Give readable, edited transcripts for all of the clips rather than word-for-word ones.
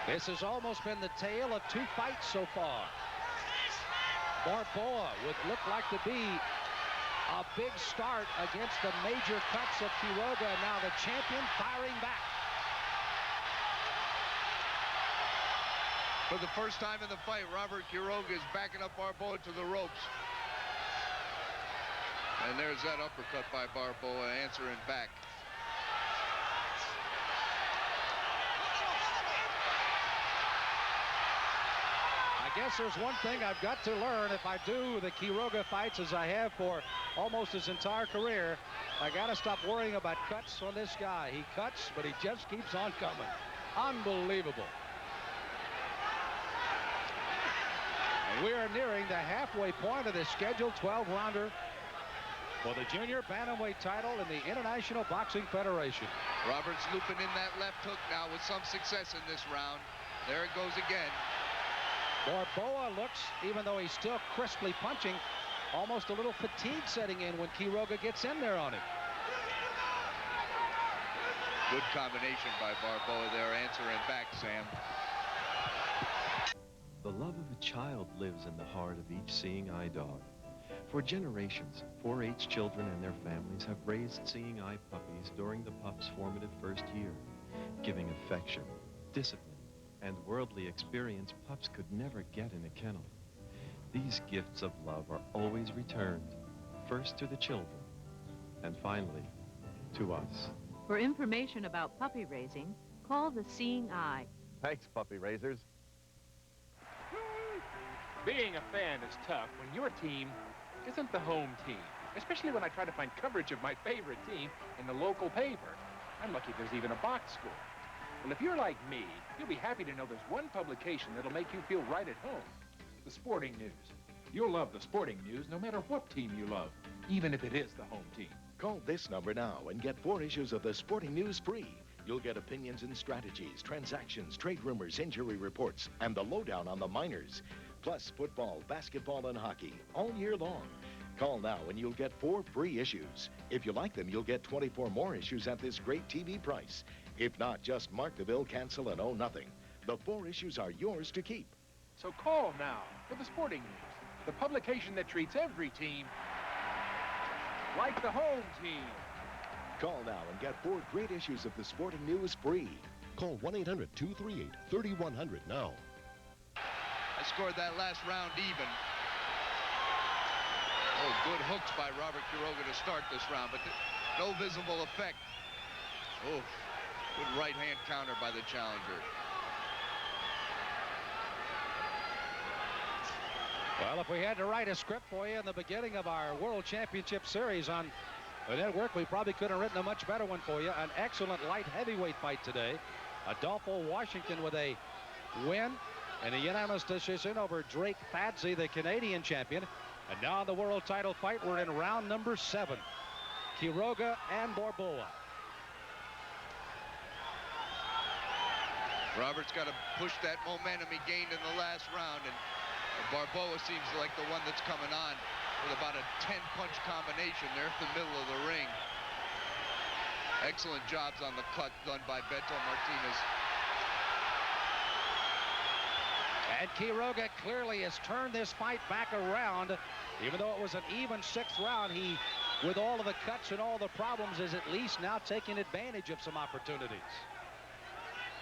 This has almost been the tale of two fights so far. Borboa would look like to be a big start against the major cuts of Quiroga. Now the champion firing back. For the first time in the fight, Robert Quiroga is backing up Borboa to the ropes. And there's that uppercut by Borboa answering back. I guess there's one thing I've got to learn if I do the Quiroga fights as I have for almost his entire career. I got to stop worrying about cuts on this guy. He cuts, but he just keeps on coming. Unbelievable. And we are nearing the halfway point of this scheduled 12-rounder for the junior bantamweight title in the International Boxing Federation. Roberts looping in that left hook now with some success in this round. There it goes again. Borboa looks, even though he's still crisply punching, almost a little fatigue setting in when Quiroga gets in there on him. Good combination by Borboa there, answering back, Sam. The love of a child lives in the heart of each seeing eye dog. For generations, 4-H children and their families have raised seeing eye puppies during the pup's formative first year, giving affection, discipline, and worldly experience pups could never get in a kennel. These gifts of love are always returned, first to the children, and finally, to us. For information about puppy raising, call the Seeing Eye. Thanks, puppy raisers. Being a fan is tough when your team isn't the home team, especially when I try to find coverage of my favorite team in the local paper. I'm lucky there's even a box score. Well, if you're like me, you'll be happy to know there's one publication that'll make you feel right at home. The Sporting News. You'll love the Sporting News no matter what team you love, even if it is the home team. Call this number now and get 4 issues of the Sporting News free. You'll get opinions and strategies, transactions, trade rumors, injury reports, and the lowdown on the minors. Plus football, basketball, and hockey all year long. Call now and you'll get 4 free issues. If you like them, you'll get 24 more issues at this great TV price. If not, just mark the bill, cancel, and owe nothing. The 4 issues are yours to keep. So call now for the Sporting News, the publication that treats every team like the home team. Call now and get 4 great issues of the Sporting News free. Call 1-800-238-3100 now. I scored that last round even. Oh, good hooks by Robert Quiroga to start this round, but no visible effect. Oh, good right-hand counter by the challenger. Well, if we had to write a script for you in the beginning of our World Championship Series on the network, we probably could have written a much better one for you. An excellent light heavyweight fight today. Adolfo Washington with a win and a unanimous decision over Drake Fadze, the Canadian champion. And now in the world title fight, we're in round number 7. Quiroga and Borboa. Robert's got to push that momentum he gained in the last round, and Borboa seems like the one that's coming on with about a 10-punch combination there at the middle of the ring. Excellent jobs on the cut done by Beto Martinez. And Quiroga clearly has turned this fight back around. Even though it was an even 6th round, he, with all of the cuts and all the problems, is at least now taking advantage of some opportunities.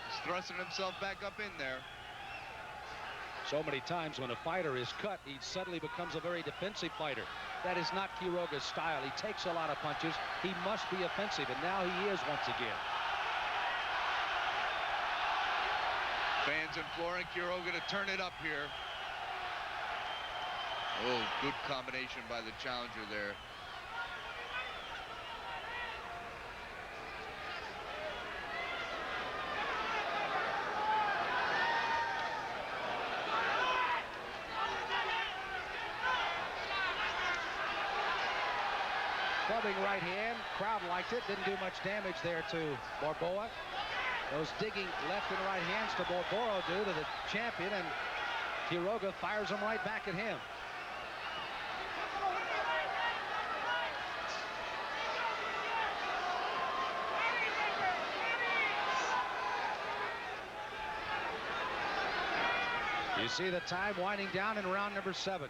He's thrusting himself back up in there. So many times when a fighter is cut, he suddenly becomes a very defensive fighter. That is not Quiroga's style. He takes a lot of punches. He must be offensive, and now he is once again. Fans imploring Quiroga to turn it up here. Oh, good combination by the challenger there. Clubbing right hand. Crowd liked it. Didn't do much damage there to Borboa. Those digging left and right hands to Borboa do to the champion, and Quiroga fires them right back at him. You see the time winding down in round number 7.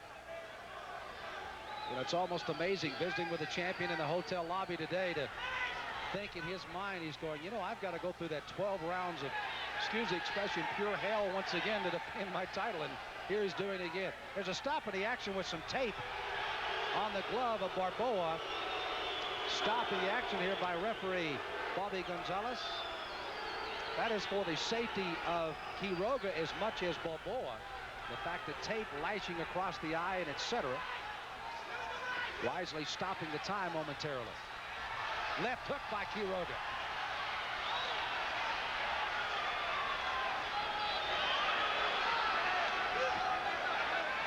You know, it's almost amazing visiting with the champion in the hotel lobby today to think in his mind, he's going, you know, I've got to go through that 12 rounds of, excuse the expression, pure hell once again to defend my title. And here he's doing it again. There's a stop in the action with some tape on the glove of Borboa. Stopping the action here by referee Bobby Gonzalez. That is for the safety of Quiroga as much as Borboa. The fact that tape lashing across the eye and etc. Wisely stopping the time momentarily. Left hook by Quiroga.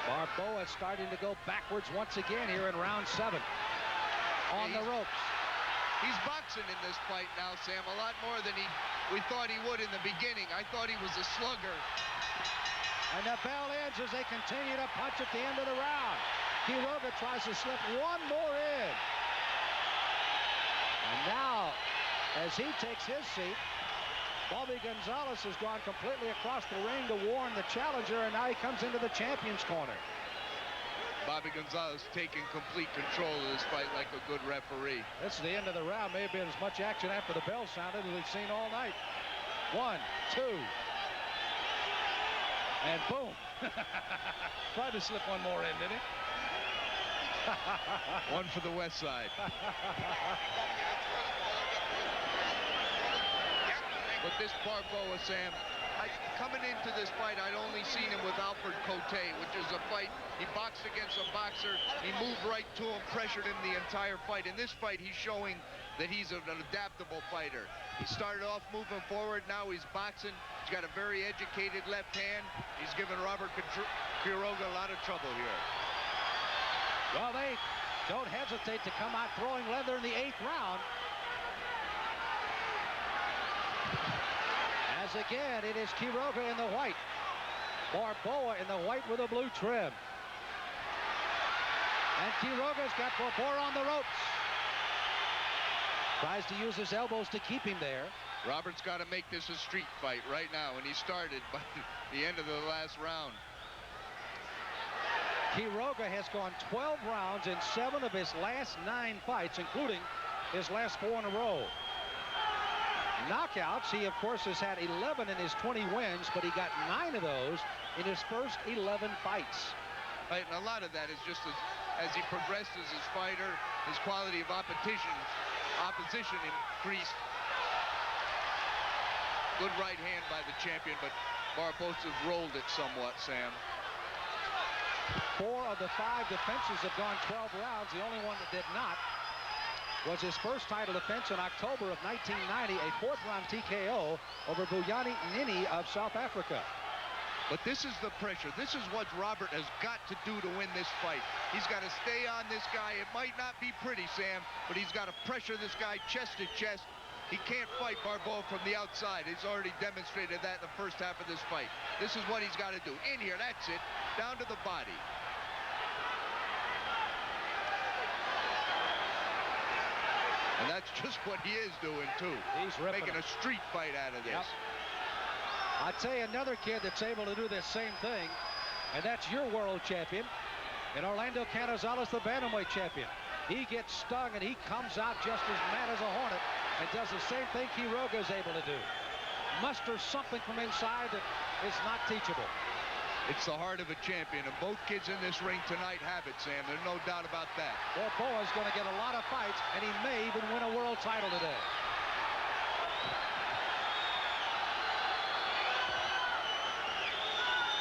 Borboa starting to go backwards once again here in round 7. On the ropes. He's boxing in this fight now, Sam, a lot more than we thought he would in the beginning. I thought he was a slugger. And the bell ends as they continue to punch at the end of the round. Quiroga tries to slip one more in. And now, as he takes his seat, Bobby Gonzalez has gone completely across the ring to warn the challenger, and now he comes into the champion's corner. Bobby Gonzalez taking complete control of this fight like a good referee. This is the end of the round. May have been as much action after the bell sounded as we've seen all night. 1, 2. And boom. Tried to slip one more in, didn't he? One for the West Side. But this Borboa, Sam, coming into this fight, I'd only seen him with Alfred Cote, which is a fight. He boxed against a boxer. He moved right to him, pressured him the entire fight. In this fight, he's showing that he's an adaptable fighter. He started off moving forward. Now he's boxing. He's got a very educated left hand. He's given Robert Quiroga a lot of trouble here. Well, they don't hesitate to come out throwing leather in the 8th round. As again, it is Quiroga in the white. Borboa in the white with a blue trim. And Quiroga's got Borboa on the ropes. Tries to use his elbows to keep him there. Robert's got to make this a street fight right now, and he started by the end of the last round. Quiroga has gone 12 rounds in 7 of his last 9 fights, including his last 4 in a row. Knockouts, he of course has had 11 in his 20 wins, but he got 9 of those in his first 11 fights. Right, and a lot of that is just as he progressed as his fighter, his quality of opposition increased. Good right hand by the champion, but Barbosa's rolled it somewhat, Sam. 4 of the 5 defenses have gone 12 rounds. The only one that did not was his first title defense in October of 1990, a 4th-round TKO over Buyani Nini of South Africa. But this is the pressure. This is what Robert has got to do to win this fight. He's got to stay on this guy. It might not be pretty, Sam, but he's got to pressure this guy chest to chest. He can't fight Borboa from the outside. He's already demonstrated that in the first half of this fight. This is what he's got to do. In here, that's it. Down to the body. And that's just what he is doing, too. He's ripping making a street fight out of this. Yep. I'll tell you another kid that's able to do this same thing, and that's your world champion, and Orlando Canizales, the bantamweight champion. He gets stung, and he comes out just as mad as a hornet and does the same thing Quiroga is able to do. Musters something from inside that is not teachable. It's the heart of a champion, and both kids in this ring tonight have it, Sam. There's no doubt about that. Borboa's going to get a lot of fights, and he may even win a world title today.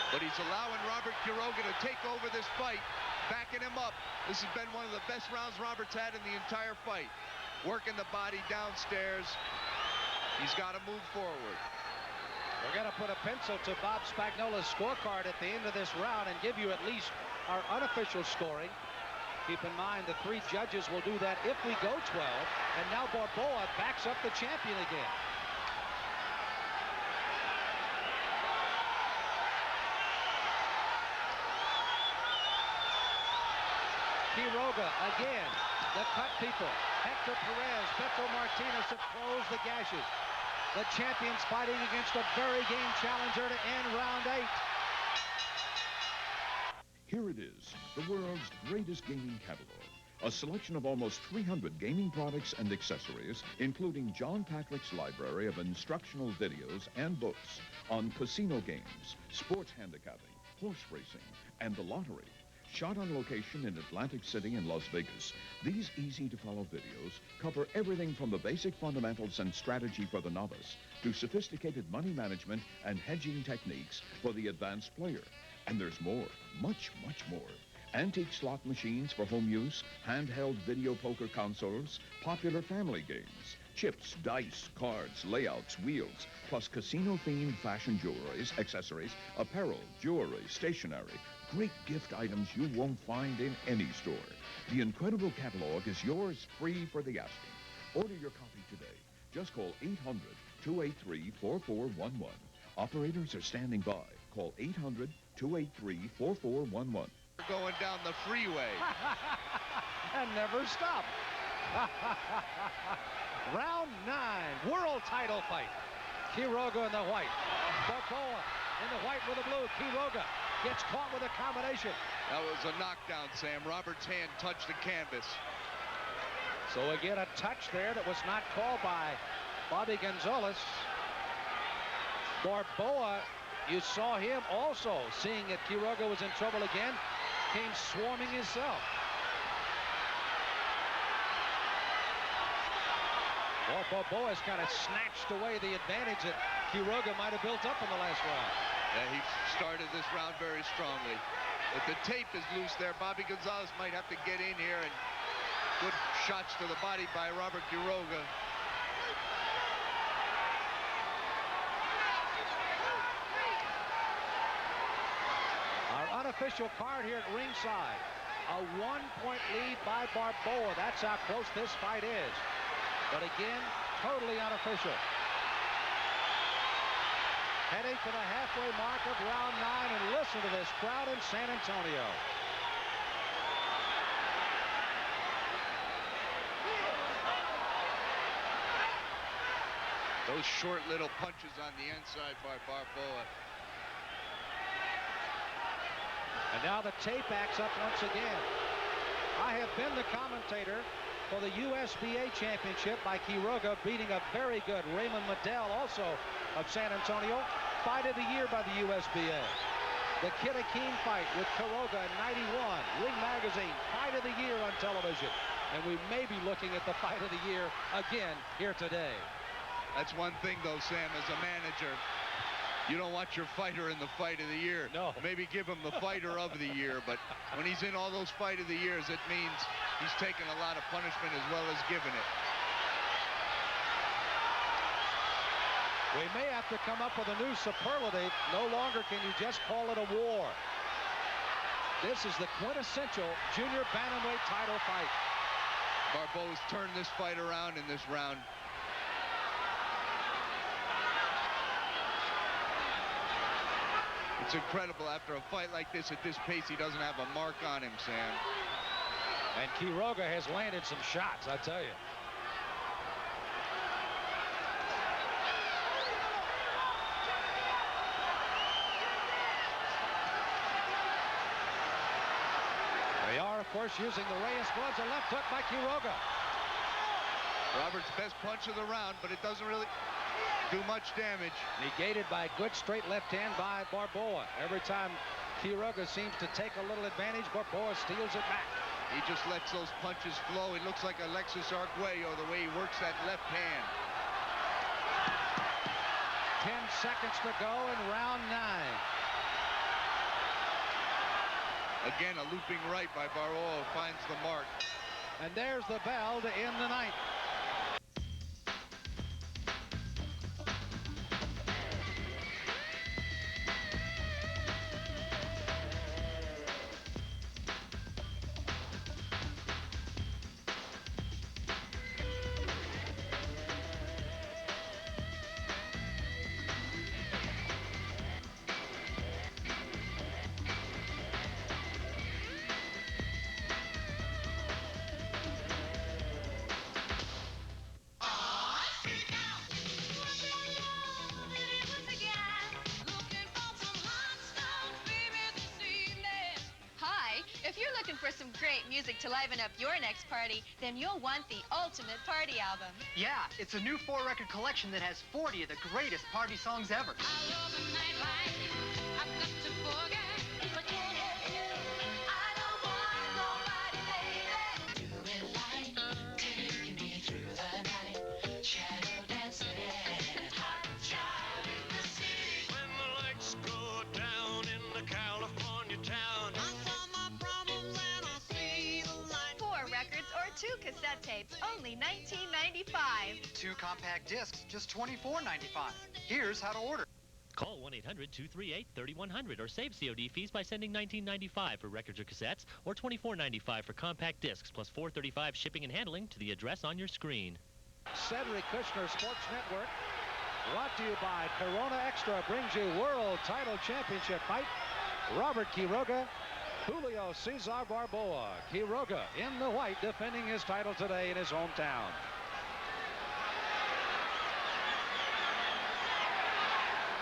But he's allowing Robert Quiroga to take over this fight, backing him up. This has been one of the best rounds Robert's had in the entire fight. Working the body downstairs. He's got to move forward. We're going to put a pencil to Bob Spagnola's scorecard at the end of this round and give you at least our unofficial scoring. Keep in mind the 3 judges will do that if we go 12. And now Borboa backs up the champion again. Quiroga again. The cut people. Hector Perez, Beto Martinez to close the gashes. The champions fighting against a very game challenger to end round 8. Here it is, the world's greatest gaming catalog. A selection of almost 300 gaming products and accessories, including John Patrick's library of instructional videos and books on casino games, sports handicapping, horse racing, and the lottery. Shot on location in Atlantic City and Las Vegas, these easy-to-follow videos cover everything from the basic fundamentals and strategy for the novice to sophisticated money management and hedging techniques for the advanced player. And there's more, much, much more. Antique slot machines for home use, handheld video poker consoles, popular family games, chips, dice, cards, layouts, wheels, plus casino-themed fashion jewelry, accessories, apparel, jewelry, stationery, great gift items you won't find in any store. The incredible catalog is yours free for the asking. Order your copy today. Just call 800-283-4411. Operators are standing by. Call 800-283-4411. Going down the freeway. And never stop. Round 9, world title fight. Quiroga in the white. Borboa in the white with the blue. Quiroga gets caught with a combination. That was a knockdown, Sam. Robert's hand touched the canvas. So again, a touch there that was not called by Bobby Gonzalez. Borboa, you saw him also, seeing that Quiroga was in trouble again, came swarming himself. Borboa has kind of snatched away the advantage that Quiroga might have built up in the last round. Yeah, he started this round very strongly. But the tape is loose there. Bobby Gonzalez might have to get in here, and good shots to the body by Robert Quiroga. Our unofficial card here at ringside. A 1-point lead by Borboa. That's how close this fight is. But again, totally unofficial. Heading to the halfway mark of round 9, and listen to this crowd in San Antonio. Those short little punches on the inside by Borboa. And now the tape backs up once again. I have been the commentator for the USBA championship by Quiroga, beating a very good Raymond Medell, also of San Antonio. Fight of the year by the USBA. The Kid Akeem fight with Quiroga in '91. Ring Magazine, fight of the year on television. And we may be looking at the fight of the year again here today. That's one thing, though, Sam, as a manager. You don't want your fighter in the fight of the year. No. Maybe give him the fighter of the year, but when he's in all those fight of the years, it means he's taking a lot of punishment as well as giving it. We may have to come up with a new superlative. No longer can you just call it a war. This is the quintessential junior bantamweight title fight. Borboa's turned this fight around in this round. It's incredible after a fight like this at this pace, he doesn't have a mark on him, Sam. And Quiroga has landed some shots, I tell you. They are, of course, using the Reyes gloves. A left hook by Quiroga. Robert's best punch of the round, but it doesn't really do much damage. Negated by a good straight left hand by Borboa. Every time Quiroga seems to take a little advantage, Borboa steals it back. He just lets those punches flow. It looks like Alexis Arguello, the way he works that left hand. 10 seconds to go in round 9. Again, a looping right by Borboa finds the mark. And there's the bell to end the ninth. great music to liven up your next party, then you'll want the Ultimate Party album. Yeah, it's a new 4-record collection that has 40 of the greatest party songs ever. Cassette tapes, only $19.95. 2 compact discs, just $24.95. Here's how to order. Call 1-800-238-3100 or save COD fees by sending $19.95 for records or cassettes or $24.95 for compact discs plus $4.35 shipping and handling to the address on your screen. Cedric Kushner Sports Network, brought to you by Corona Extra, brings you World Title Championship fight. Robert Quiroga, Julio Cesar Borboa. Quiroga in the white, defending his title today in his hometown.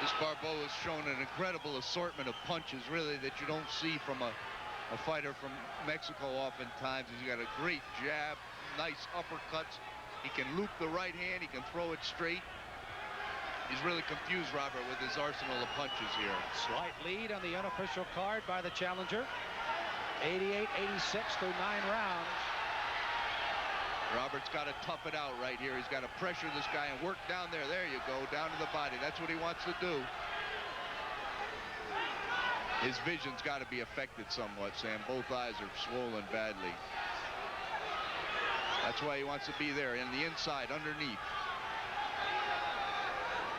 This Borboa has shown an incredible assortment of punches, really, that you don't see from a fighter from Mexico oftentimes. He's got a great jab, nice uppercuts. He can loop the right hand. He can throw it straight. He's really confused Robert with his arsenal of punches here. Slight lead on the unofficial card by the challenger. 88-86 through 9 rounds. Robert's got to tough it out right here. He's got to pressure this guy and work down there. There you go, down to the body. That's what he wants to do. His vision's got to be affected somewhat, Sam. Both eyes are swollen badly. That's why he wants to be there, in the inside, underneath.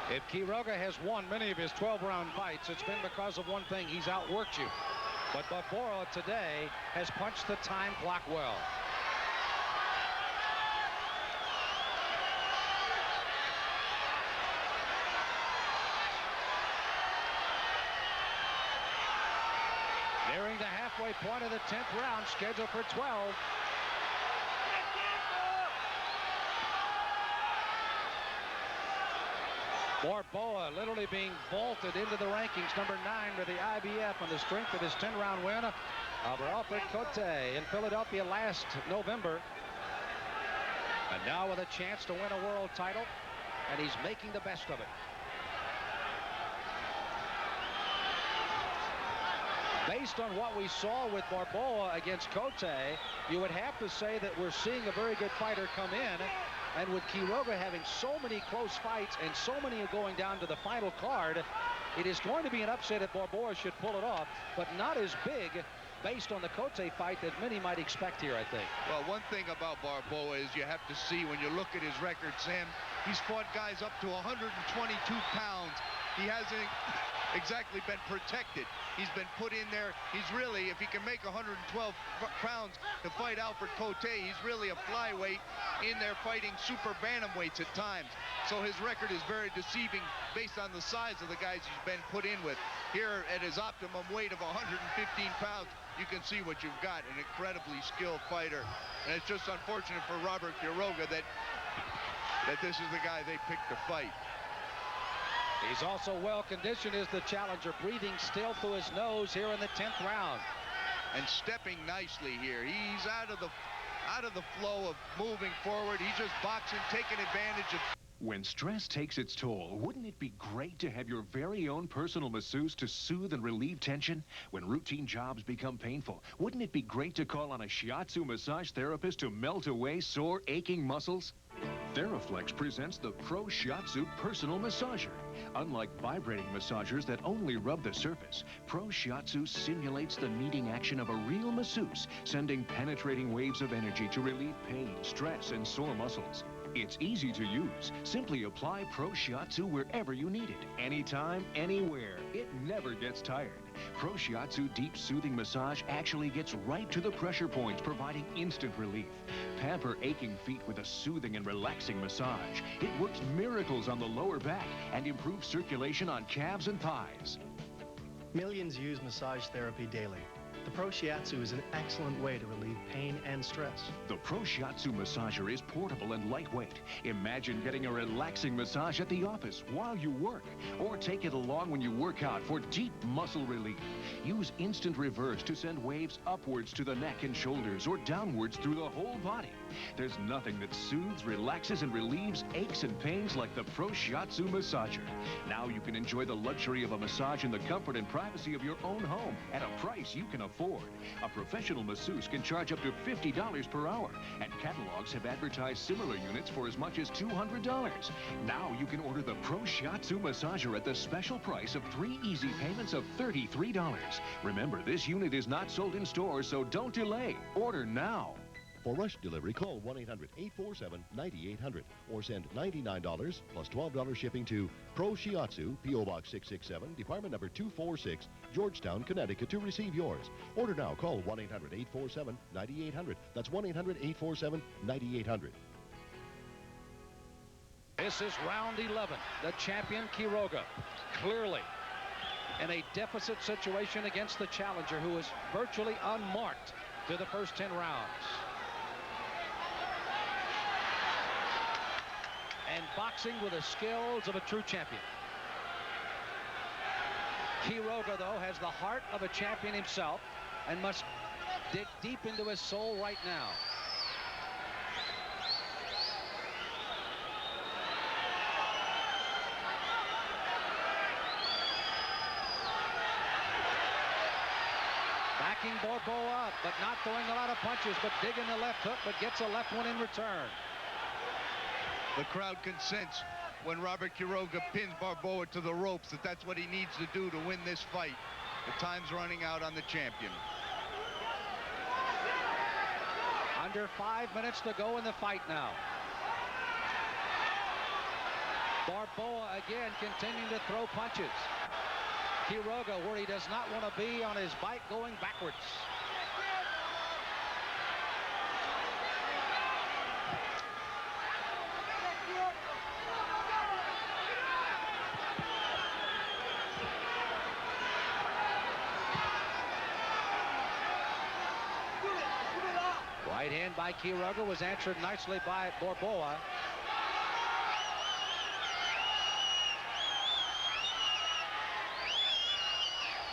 If Quiroga has won many of his 12-round fights, it's been because of one thing: he's outworked you. But Borboa today has punched the time clock well. Nearing the halfway point of the 10th round, scheduled for 12. Borboa literally being vaulted into the rankings, number 9 to the IBF on the strength of his 10-round win over Alfred Cote in Philadelphia last November. And now with a chance to win a world title, and he's making the best of it. Based on what we saw with Borboa against Cote, you would have to say that we're seeing a very good fighter come in. And with Quiroga having so many close fights and so many going down to the final card, it is going to be an upset if Borboa should pull it off, but not as big based on the Cote fight that many might expect here, I think. Well, one thing about Borboa is you have to see when you look at his record, Sam, he's fought guys up to 122 pounds. He hasn't exactly been protected. He's been put in there. He's really, if he can make 112 pounds to fight Alfred Cote, he's really a flyweight in there fighting super bantamweights at times. So his record is very deceiving based on the size of the guys he's been put in with. Here at his optimum weight of 115 pounds, you can see what you've got, an incredibly skilled fighter. And it's just unfortunate for Robert Quiroga that this is the guy they picked to fight. He's also well conditioned as the challenger, breathing still through his nose here in the 10th round. And stepping nicely here. He's out of the flow of moving forward. He's just boxing, taking advantage of. When stress takes its toll, wouldn't it be great to have your very own personal masseuse to soothe and relieve tension? When routine jobs become painful, wouldn't it be great to call on a shiatsu massage therapist to melt away sore, aching muscles? Theraflex presents the Pro Shiatsu Personal Massager. Unlike vibrating massagers that only rub the surface, Pro Shiatsu simulates the kneading action of a real masseuse, sending penetrating waves of energy to relieve pain, stress, and sore muscles. It's easy to use. Simply apply Pro Shiatsu wherever you need it, anytime, anywhere. It never gets tired. Pro Shiatsu Deep Soothing Massage actually gets right to the pressure points, providing instant relief. Pamper aching feet with a soothing and relaxing massage. It works miracles on the lower back and improves circulation on calves and thighs. Millions use massage therapy daily. The Pro Shiatsu is an excellent way to relieve pain and stress. The Pro Shiatsu massager is portable and lightweight. Imagine getting a relaxing massage at the office while you work, or take it along when you work out for deep muscle relief. Use instant reverse to send waves upwards to the neck and shoulders or downwards through the whole body. There's nothing that soothes, relaxes, and relieves aches and pains like the Pro Shiatsu massager. Now you can enjoy the luxury of a massage in the comfort and privacy of your own home at a price you can afford. A professional masseuse can charge up to $50 per hour, and catalogs have advertised similar units for as much as $200. Now you can order the Pro Shiatsu massager at the special price of 3 easy payments of $33. Remember, this unit is not sold in stores, so don't delay. Order now. For rush delivery, call 1-800-847-9800 or send $99 plus $12 shipping to Pro Shiatsu, P.O. Box 667, Department Number 246, Georgetown, Connecticut to receive yours. Order now. Call 1-800-847-9800. That's 1-800-847-9800. This is round 11. The champion, Quiroga, clearly in a deficit situation against the challenger, who is virtually unmarked to the first 10 rounds. And boxing with the skills of a true champion. Quiroga, though, has the heart of a champion himself and must dig deep into his soul right now. Backing Borboa up, but not throwing a lot of punches, but digging the left hook, but gets a left one in return. The crowd can sense when Robert Quiroga pins Borboa to the ropes that that's what he needs to do to win this fight. The time's running out on the champion. Under 5 minutes to go in the fight now. Borboa again continuing to throw punches. Quiroga, where he does not want to be, on his bike going backwards. Right hand by Quiroga was answered nicely by Borboa.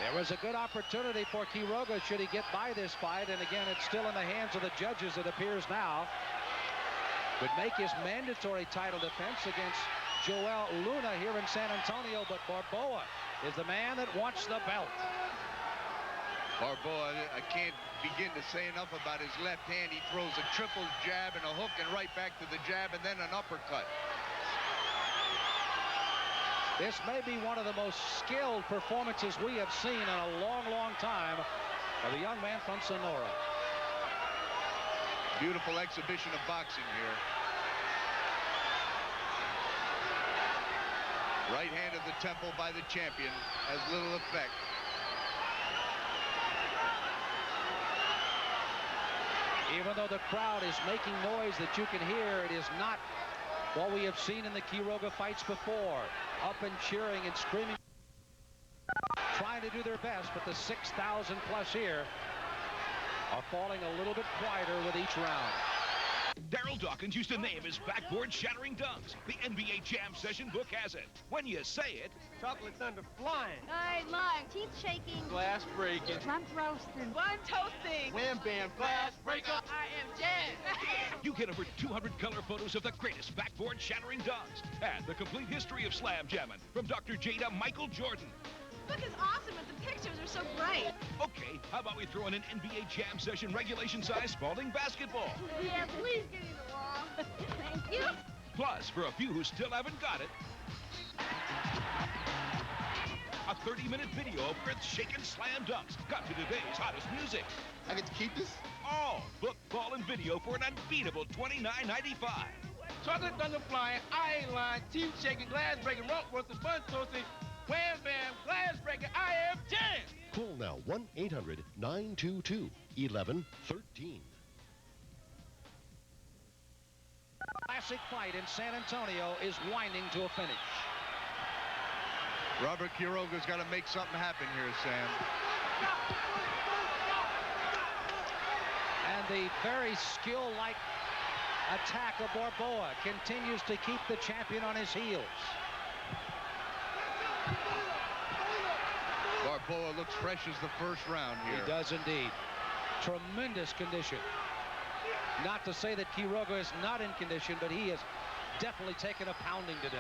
There was a good opportunity for Quiroga should he get by this fight, and again, it's still in the hands of the judges, it appears now. Would make his mandatory title defense against Joel Luna here in San Antonio, but Borboa is the man that wants the belt. Borboa, I can't begin to say enough about his left hand. He throws a triple jab and a hook and right back to the jab and then an uppercut. This may be one of the most skilled performances we have seen in a long, long time of the young man from Sonora. Beautiful exhibition of boxing here. Right hand of the temple by the champion has little effect. Even though the crowd is making noise that you can hear, it is not what we have seen in the Quiroga fights before. Up and cheering and screaming, trying to do their best, but the 6,000 plus here are falling a little bit quieter with each round. Daryl Dawkins used to name his backboard-shattering dunks. The NBA Jam Session book has it. When you say it... Chocolate thunder flying. I love teeth shaking. Glass breaking. Lunch roasting. Bun toasting. Wham bam glass breaker. I am Jam. You get over 200 color photos of the greatest backboard-shattering dunks. And the complete history of slam jamming from Dr. Jada Michael Jordan. Book is awesome, but the pictures are so bright. Okay, how about we throw in an NBA Jam Session regulation-size Spalding basketball? Yeah, please give me the ball. Thank you. Plus, for a few who still haven't got it, a 30-minute video of earth-shaking slam dunks got to today's hottest music. I get to keep this? All book, ball, and video for an unbeatable $29.95. Chocolate thunder flying, I ain't lying, teeth shaking, glass breaking, rump roasting, bun toasting, wham bam, glass breaker, I am Jam. Call now 1-800-922-1113. Classic fight in San Antonio is winding to a finish. Robert Quiroga's got to make something happen here, Sam. the very skill-like attack of Borboa continues to keep the champion on his heels. Borboa looks fresh as the first round here. He does indeed. Tremendous condition. Not to say that Quiroga is not in condition, but he has definitely taken a pounding today.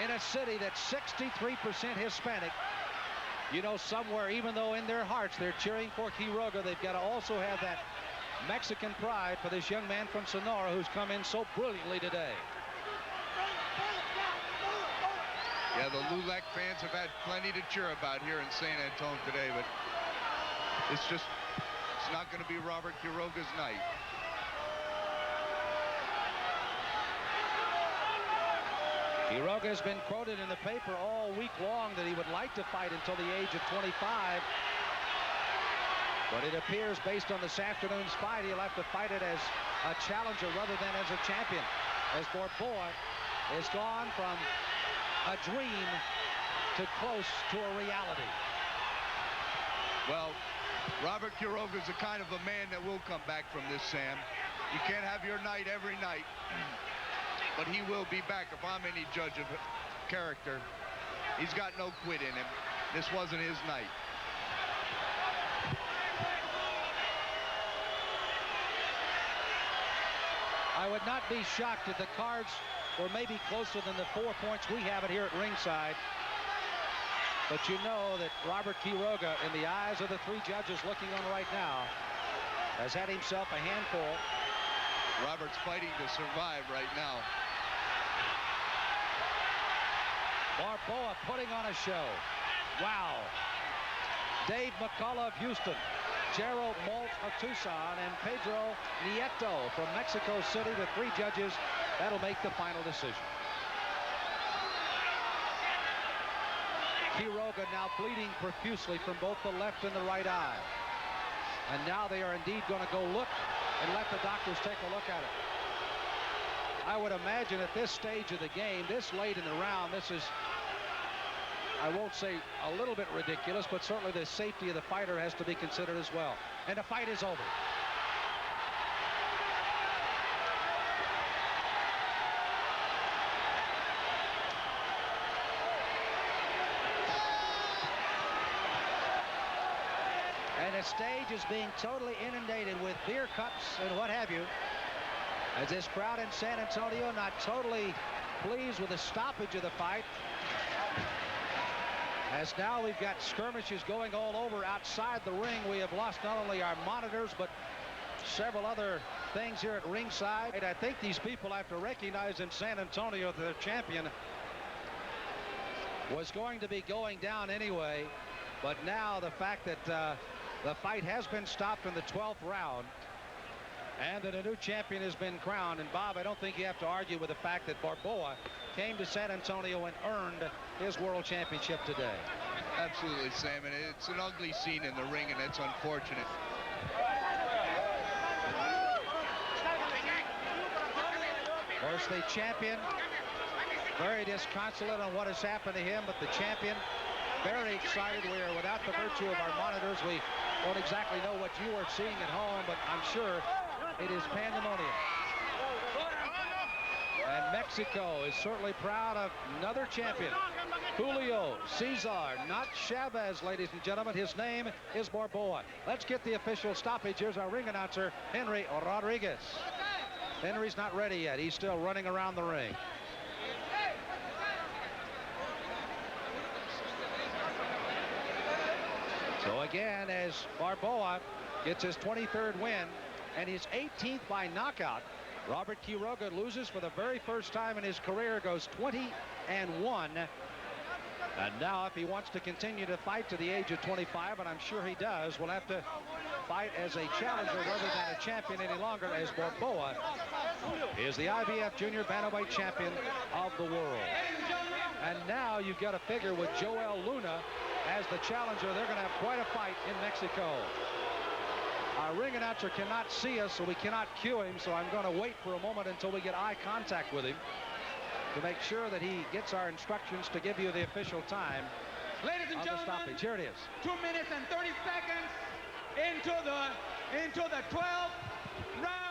In a city that's 63% Hispanic, you know, somewhere, even though in their hearts they're cheering for Quiroga, they've got to also have that Mexican pride for this young man from Sonora who's come in so brilliantly today. Yeah, the LULAC fans have had plenty to cheer about here in San Antonio today, but it's not going to be Robert Quiroga's night. Quiroga has been quoted in the paper all week long that he would like to fight until the age of 25. But it appears, based on this afternoon's fight, he'll have to fight it as a challenger rather than as a champion, as Borboa has gone from a dream to close to a reality. Well, Robert Quiroga is the kind of a man that will come back from this, Sam. You can't have your night every night, but he will be back. If I'm any judge of character, he's got no quit in him. This wasn't his night. I would not be shocked if the cards were maybe closer than the 4 points we have it here at ringside. But you know that Robert Quiroga, in the eyes of the three judges looking on right now, has had himself a handful. Robert's fighting to survive right now. Borboa putting on a show. Wow. Dave McCullough of Houston, Gerald Molt of Tucson, and Pedro Nieto from Mexico City, the three judges that'll make the final decision. Quiroga now bleeding profusely from both the left and the right eye. And now they are indeed going to go look and let the doctors take a look at it. I would imagine at this stage of the game, this late in the round, this is, I won't say a little bit ridiculous, but certainly the safety of the fighter has to be considered as well. And the fight is over. And the stage is being totally inundated with beer cups and what have you, as this crowd in San Antonio not totally pleased with the stoppage of the fight. As now we've got skirmishes going all over outside the ring. We have lost not only our monitors, but several other things here at ringside. And I think these people have to recognize in San Antonio that their champion was going to be going down anyway. But now the fact that the fight has been stopped in the 12th round and that a new champion has been crowned. And Bob, I don't think you have to argue with the fact that Borboa came to San Antonio and earned his world championship today. Absolutely, Sam, and it's an ugly scene in the ring, and it's unfortunate. Of course, the champion very disconsolate on what has happened to him, but the champion very excited. We are without the virtue of our monitors. We don't exactly know what you are seeing at home, but I'm sure it is pandemonium. And Mexico is certainly proud of another champion. Julio Cesar, not Chavez, ladies and gentlemen. His name is Borboa. Let's get the official stoppage. Here's our ring announcer, Henry Rodriguez. Henry's not ready yet. He's still running around the ring. So again, as Borboa gets his 23rd win and his 18th by knockout, Robert Quiroga loses for the very first time in his career, goes 20-1. And now if he wants to continue to fight to the age of 25, and I'm sure he does, will have to fight as a challenger rather than a champion any longer, as Borboa is the IBF Junior Bantamweight champion of the world. And now you've got to figure with Joel Luna as the challenger, they're going to have quite a fight in Mexico. Our ring announcer cannot see us, so we cannot cue him, so I'm going to wait for a moment until we get eye contact with him. to make sure that he gets our instructions to give you the official time. Ladies and gentlemen, stoppage. Here it is. 2 minutes and 30 seconds into the 12th round.